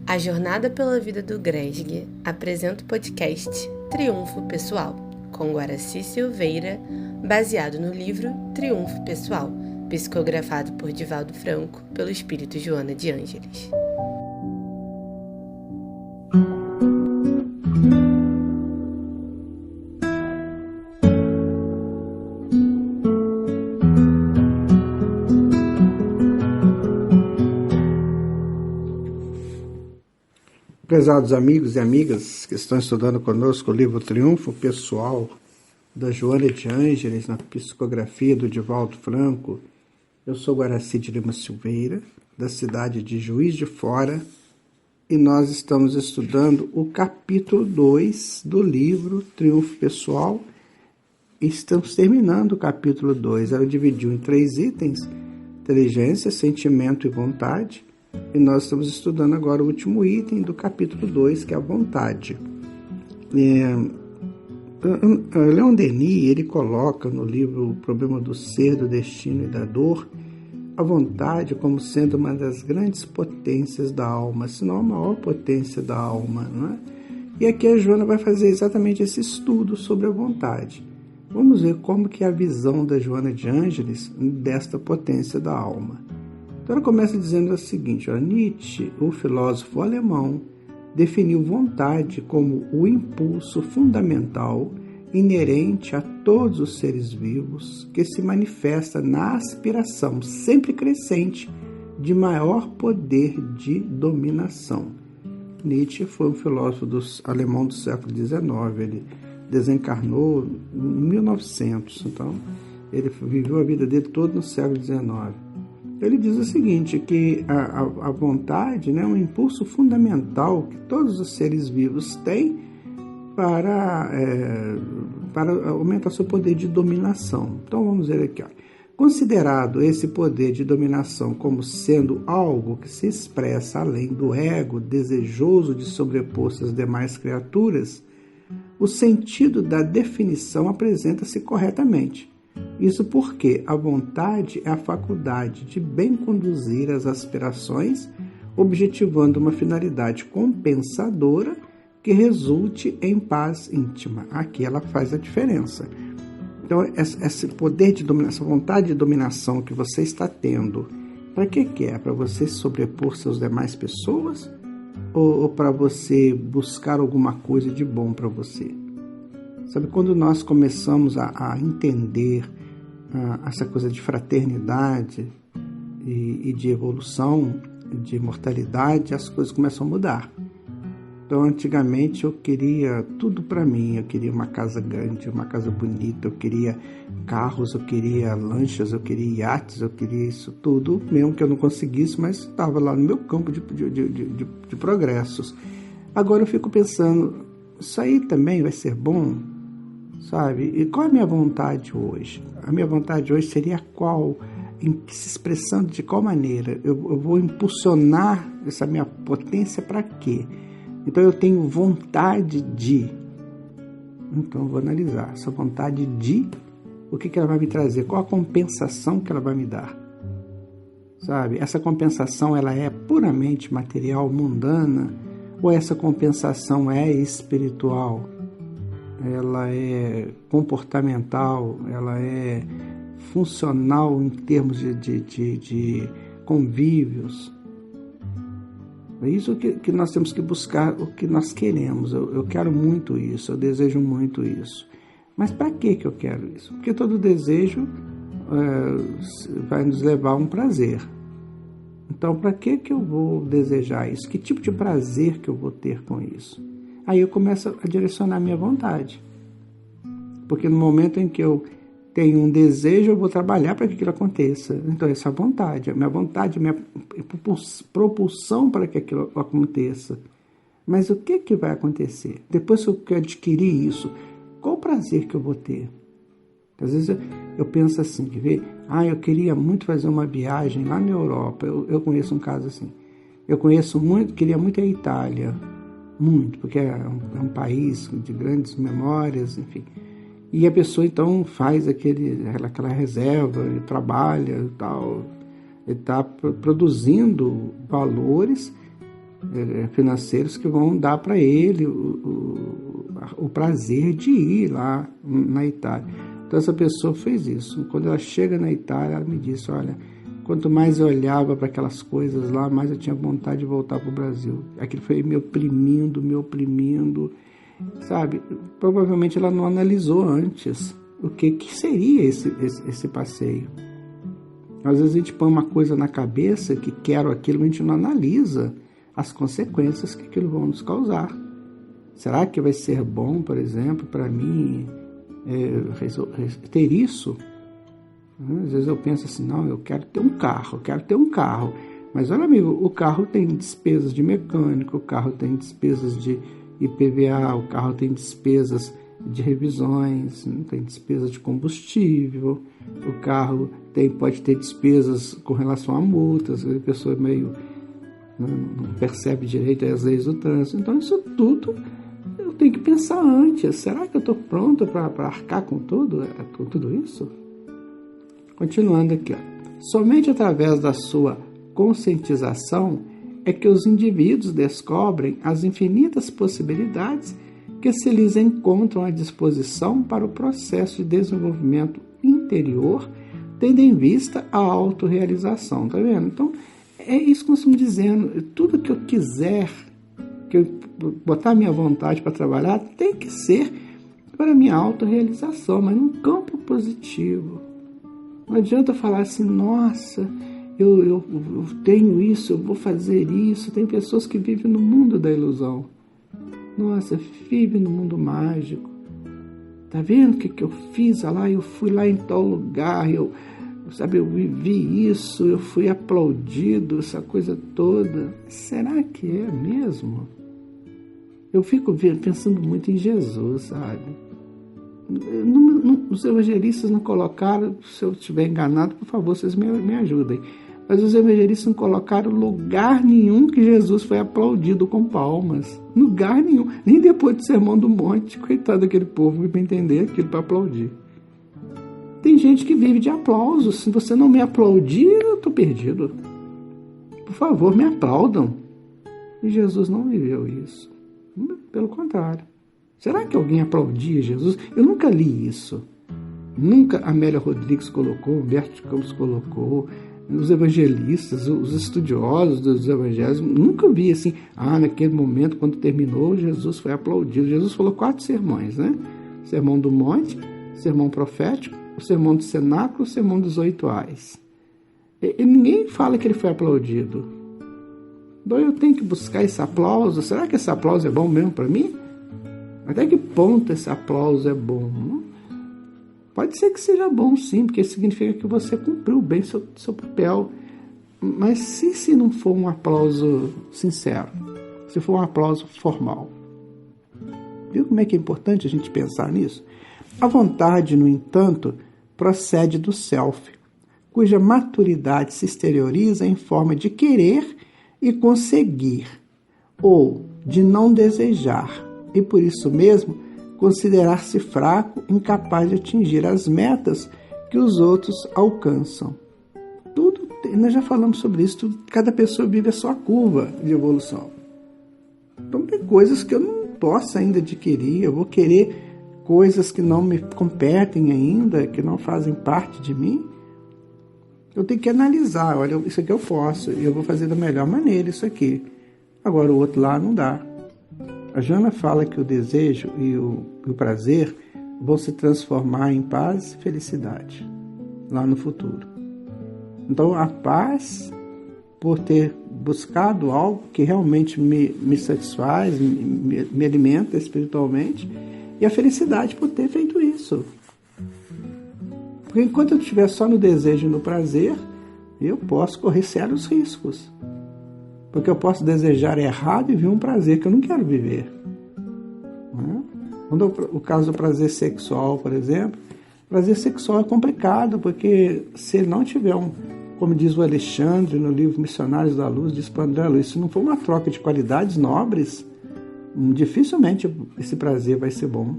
A Jornada pela Vida do Gresg apresenta o podcast Triunfo Pessoal, com Guaraci Silveira, baseado no livro Triunfo Pessoal, psicografado por Divaldo Franco, pelo espírito Joana de Ângeles. Prezados amigos e amigas que estão estudando conosco o livro Triunfo Pessoal, da Joana de Ângeles, na psicografia do Divaldo Franco, eu sou Guaraci de Lima Silveira, da cidade de Juiz de Fora, e nós estamos estudando o capítulo 2 do livro Triunfo Pessoal, e estamos terminando o capítulo 2. Ela dividiu em 3 itens: inteligência, sentimento e vontade. E nós estamos estudando agora o último item do capítulo 2, que é a vontade. Leon Denis, ele coloca no livro O Problema do Ser, do Destino e da Dor, a vontade como sendo uma das grandes potências da alma, se não a maior potência da alma, não é? E aqui a Joana vai fazer exatamente esse estudo sobre a vontade. Vamos ver como que é a visão da Joana de Ângeles desta potência da alma. Então ela começa dizendo o seguinte: Nietzsche, o filósofo alemão, definiu vontade como o impulso fundamental inerente a todos os seres vivos que se manifesta na aspiração sempre crescente de maior poder de dominação. Nietzsche foi um filósofo alemão do século XIX, ele desencarnou em 1900, então ele viveu a vida dele toda no século XIX. Ele diz o seguinte, que a vontade, né, é um impulso fundamental que todos os seres vivos têm para aumentar seu poder de dominação. Então vamos ver aqui. Considerado esse poder de dominação como sendo algo que se expressa além do ego desejoso de sobrepor-se às demais criaturas, o sentido da definição apresenta-se corretamente. Isso porque a vontade é a faculdade de bem conduzir as aspirações, objetivando uma finalidade compensadora que resulte em paz íntima. Aqui ela faz a diferença. Então, esse poder de dominação, essa vontade de dominação que você está tendo, para que é? Para você sobrepor-se às demais pessoas? Ou para você buscar alguma coisa de bom para você? Sabe, quando nós começamos a entender essa coisa de fraternidade e de evolução, de imortalidade, as coisas começam a mudar. Então, antigamente eu queria tudo para mim, eu queria uma casa grande, uma casa bonita, eu queria carros, eu queria lanchas, eu queria iates, eu queria isso tudo, mesmo que eu não conseguisse, mas estava lá no meu campo de progressos. Agora eu fico pensando, isso aí também vai ser bom? Sabe? E qual é a minha vontade hoje? A minha vontade hoje seria qual? Se expressando de qual maneira? Eu vou impulsionar essa minha potência para quê? Então eu tenho vontade de. Então eu vou analisar essa vontade de, o que ela vai me trazer? Qual a compensação que ela vai me dar? Sabe? Essa compensação ela é puramente material, mundana, ou essa compensação é espiritual? Ela é comportamental, ela é funcional em termos de convívios. É isso que nós temos que buscar, o que nós queremos. Eu quero muito isso, eu desejo muito isso. Mas para que eu quero isso? Porque todo desejo vai nos levar a um prazer. Então, para que eu vou desejar isso? Que tipo de prazer que eu vou ter com isso? Aí eu começo a direcionar a minha vontade. Porque no momento em que eu tenho um desejo, eu vou trabalhar para que aquilo aconteça. Então, essa é a vontade. A minha vontade, a minha propulsão para que aquilo aconteça. Mas o que vai acontecer? Depois que eu adquirir isso, qual o prazer que eu vou ter? Às vezes eu penso assim, quer ver? Eu queria muito fazer uma viagem lá na Europa. Eu conheço um caso assim. Queria muito a Itália. Muito, porque é um país de grandes memórias, enfim. E a pessoa, então, faz aquela reserva, e trabalha e tal, ele está produzindo valores financeiros que vão dar para ele o prazer de ir lá na Itália. Então essa pessoa fez isso. Quando ela chega na Itália, ela me disse, olha, quanto mais eu olhava para aquelas coisas lá, mais eu tinha vontade de voltar para o Brasil. Aquilo foi me oprimindo, sabe? Provavelmente ela não analisou antes o que seria esse passeio. Às vezes a gente põe uma coisa na cabeça que quero aquilo, mas a gente não analisa as consequências que aquilo vão nos causar. Será que vai ser bom, por exemplo, para mim ter isso? Às vezes eu penso assim, não, eu quero ter um carro. Mas olha, amigo, o carro tem despesas de mecânico, o carro tem despesas de IPVA, o carro tem despesas de revisões, tem despesas de combustível, o carro pode ter despesas com relação a multas, a pessoa meio não percebe direito as leis do trânsito. Então isso tudo eu tenho que pensar antes. Será que eu estou pronto para arcar com tudo isso? Continuando aqui, somente através da sua conscientização é que os indivíduos descobrem as infinitas possibilidades que se lhes encontram à disposição para o processo de desenvolvimento interior, tendo em vista a autorrealização, tá vendo? Então, é isso que nós estamos dizendo, tudo que eu quiser, que eu botar minha vontade para trabalhar, tem que ser para a minha autorrealização, mas num campo positivo. Não adianta falar assim, nossa, eu tenho isso, eu vou fazer isso. Tem pessoas que vivem no mundo da ilusão. Nossa, vive no mundo mágico. Tá vendo o que eu fiz lá? Eu fui lá em tal lugar, eu vivi isso, eu fui aplaudido, essa coisa toda. Será que é mesmo? Eu fico pensando muito em Jesus, sabe? Os evangelistas não colocaram, se eu estiver enganado, por favor, vocês me ajudem. Mas os evangelistas não colocaram lugar nenhum que Jesus foi aplaudido com palmas. Lugar nenhum. Nem depois do Sermão do Monte. Coitado daquele povo para entender aquilo, para aplaudir. Tem gente que vive de aplausos. Se você não me aplaudir, eu estou perdido. Por favor, me aplaudam. E Jesus não viveu isso. Pelo contrário. Será que alguém aplaudia Jesus? Eu nunca li isso. Nunca Amélia Rodrigues colocou, Humberto Campos colocou, os evangelistas, os estudiosos dos evangelhos, nunca vi assim, naquele momento, quando terminou, Jesus foi aplaudido. Jesus falou 4 sermões, né? Sermão do Monte, sermão profético, o sermão do cenáculo, o sermão dos 8 ais. E ninguém fala que ele foi aplaudido. Então eu tenho que buscar esse aplauso. Será que esse aplauso é bom mesmo para mim? Até que ponto esse aplauso é bom? Pode ser que seja bom, sim, porque significa que você cumpriu bem seu papel. Mas se não for um aplauso sincero, se for um aplauso formal, viu como é que é importante a gente pensar nisso? A vontade, no entanto, procede do self, cuja maturidade se exterioriza em forma de querer e conseguir, ou de não desejar, e por isso mesmo considerar-se fraco, incapaz de atingir as metas que os outros alcançam. Tudo, nós já falamos sobre isso, cada pessoa vive a sua curva de evolução. Então tem coisas que eu não posso ainda adquirir, eu vou querer coisas que não me competem ainda, que não fazem parte de mim. Eu tenho que analisar, olha, isso aqui eu posso, eu vou fazer da melhor maneira isso aqui. Agora o outro lá não dá. A Jana fala que o desejo e o prazer vão se transformar em paz e felicidade lá no futuro. Então a paz, por ter buscado algo que realmente me satisfaz, me alimenta espiritualmente, e a felicidade por ter feito isso. Porque enquanto eu estiver só no desejo e no prazer, eu posso correr sérios riscos. Porque eu posso desejar errado e viver um prazer que eu não quero viver. Quando o caso do prazer sexual, por exemplo, prazer sexual é complicado, porque se ele não tiver como diz o Alexandre no livro Missionários da Luz, diz para André Luiz, se não for uma troca de qualidades nobres, dificilmente esse prazer vai ser bom.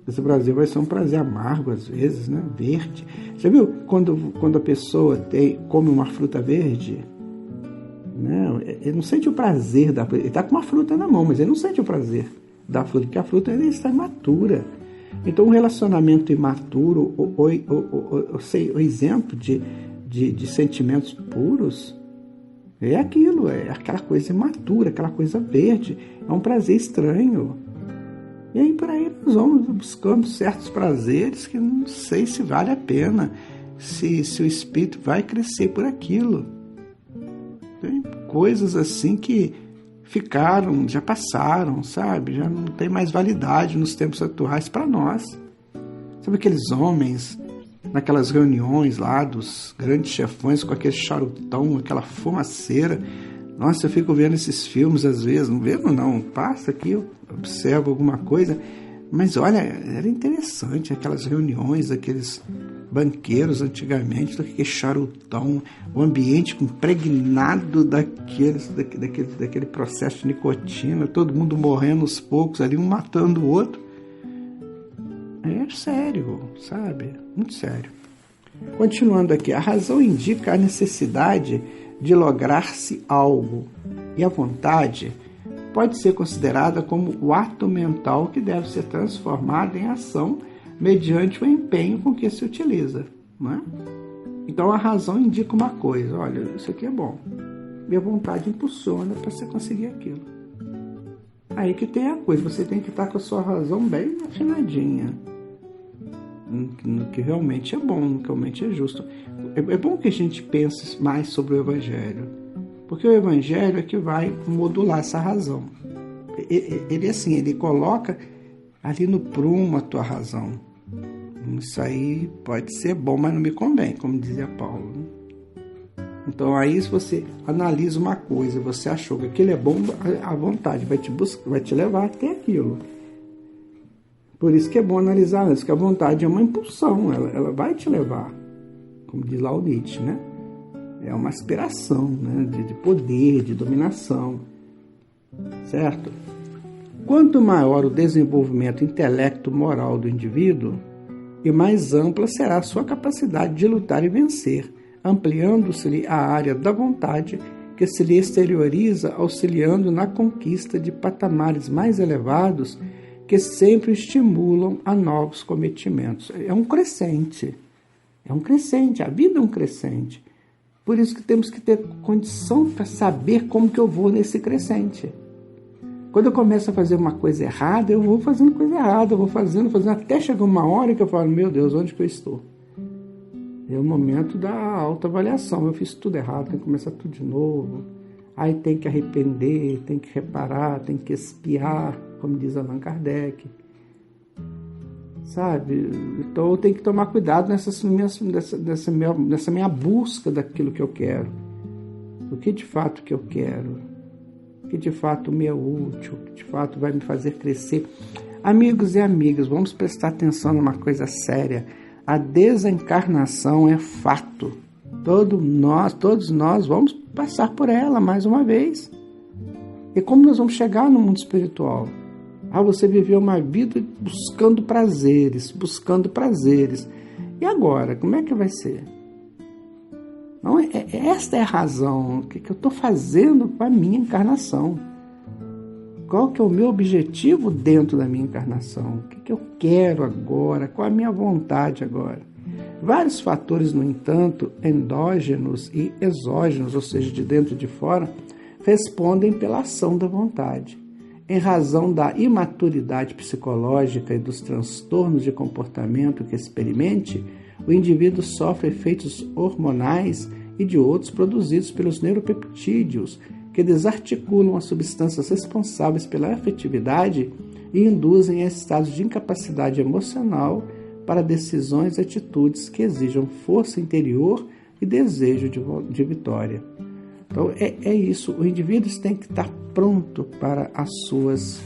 Esse prazer vai ser um prazer amargo, às vezes, né? Verde. Já viu quando a pessoa come uma fruta verde? Né? Ele não sente o prazer da fruta. Ele está com uma fruta na mão, mas ele não sente o prazer da fruta, porque a fruta ainda está imatura. Então, um relacionamento imaturo, o exemplo de sentimentos puros, é aquilo, é aquela coisa imatura, aquela coisa verde, é um prazer estranho. E aí, por aí, nós vamos buscando certos prazeres que não sei se vale a pena, se o espírito vai crescer por aquilo. Tem coisas assim que ficaram, já passaram, sabe? Já não tem mais validade nos tempos atuais para nós. Sabe aqueles homens, naquelas reuniões lá dos grandes chefões com aquele charutão, aquela fumaceira? Nossa, eu fico vendo esses filmes às vezes, não vendo não, passa aqui, eu observo alguma coisa, mas olha, era interessante aquelas reuniões, aqueles banqueiros antigamente, daquele charutão, o ambiente impregnado daquele processo de nicotina, todo mundo morrendo aos poucos ali, um matando o outro. É sério, sabe? Muito sério. Continuando aqui, a razão indica a necessidade de lograr-se algo, e a vontade pode ser considerada como o ato mental que deve ser transformado em ação mediante o empenho com que se utiliza. Não é? Então a razão indica uma coisa, olha, isso aqui é bom, e a vontade impulsiona para você conseguir aquilo. Aí que tem a coisa, você tem que estar com a sua razão bem afinadinha, no que realmente é bom, no que realmente é justo. É bom que a gente pense mais sobre o Evangelho, porque o Evangelho é que vai modular essa razão. Ele assim, ele coloca ali no prumo a tua razão. Isso aí pode ser bom, mas não me convém, como dizia Paulo. Então aí, se você analisa uma coisa, você achou que aquilo é bom, a vontade vai te levar até aquilo. Por isso que é bom analisar antes, que a vontade é uma impulsão, ela vai te levar, como diz lá o Nietzsche, né? É uma aspiração, né? de poder, de dominação, certo? Quanto maior o desenvolvimento intelecto-moral do indivíduo, e mais ampla será a sua capacidade de lutar e vencer, ampliando-se-lhe a área da vontade que se lhe exterioriza, auxiliando na conquista de patamares mais elevados que sempre estimulam a novos cometimentos. É um crescente, a vida é um crescente. Por isso que temos que ter condição para saber como que eu vou nesse crescente. Quando eu começo a fazer uma coisa errada, eu vou fazendo coisa errada, eu vou fazendo, até chegar uma hora que eu falo, meu Deus, onde que eu estou? É o momento da autoavaliação, eu fiz tudo errado, tem que começar tudo de novo. Aí tem que arrepender, tem que reparar, tem que espiar, como diz Allan Kardec. Sabe? Então eu tenho que tomar cuidado nessa minha busca daquilo que eu quero. O que de fato que eu quero? O que de fato me é útil? O que de fato vai me fazer crescer? Amigos e amigas, vamos prestar atenção numa coisa séria. A desencarnação é fato. Todos nós vamos passar por ela mais uma vez. E como nós vamos chegar no mundo espiritual? Você viveu uma vida buscando prazeres. E agora, como é que vai ser? Não, esta é a razão. O que eu estou fazendo com a minha encarnação? Qual que é o meu objetivo dentro da minha encarnação? O que eu quero agora? Qual a minha vontade agora? Vários fatores, no entanto, endógenos e exógenos, ou seja, de dentro e de fora, respondem pela ação da vontade. Em razão da imaturidade psicológica e dos transtornos de comportamento que experimente, o indivíduo sofre efeitos hormonais e de outros produzidos pelos neuropeptídeos, que desarticulam as substâncias responsáveis pela afetividade e induzem a estados de incapacidade emocional para decisões e atitudes que exijam força interior e desejo de vitória. Então, é isso. O indivíduo tem que estar pronto para as suas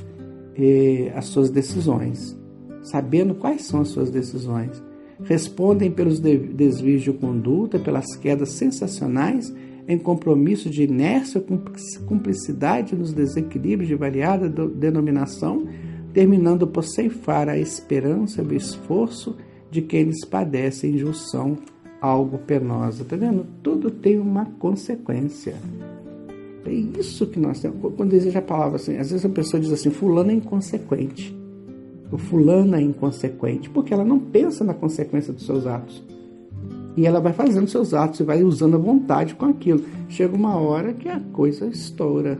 decisões, sabendo quais são as suas decisões. Respondem pelos desvios de conduta, pelas quedas sensacionais em compromisso de inércia ou cumplicidade nos desequilíbrios de variada denominação, terminando por ceifar a esperança e o esforço de quem lhes padece injunção algo penosa. Está vendo? Tudo tem uma consequência. É isso que nós temos. Quando existe a palavra assim, às vezes a pessoa diz assim, fulano é inconsequente. O fulano é inconsequente, porque ela não pensa na consequência dos seus atos. E ela vai fazendo seus atos e vai usando a vontade com aquilo. Chega uma hora que a coisa estoura,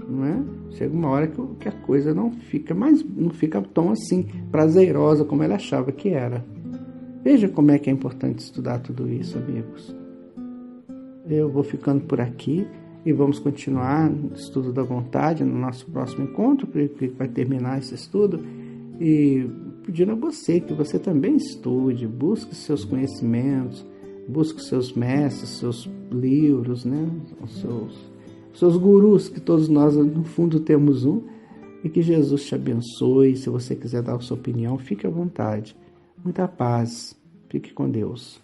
não é? Chega uma hora que a coisa não fica tão assim prazerosa como ela achava que era. Veja como é que é importante estudar tudo isso, amigos. Eu vou ficando por aqui e vamos continuar no estudo da vontade no nosso próximo encontro, que vai terminar esse estudo. E pedindo a você que você também estude, busque seus conhecimentos, busque seus mestres, seus livros, né? Os seus gurus, que todos nós no fundo temos um, e que Jesus te abençoe. Se você quiser dar a sua opinião, fique à vontade. Muita paz, fique com Deus.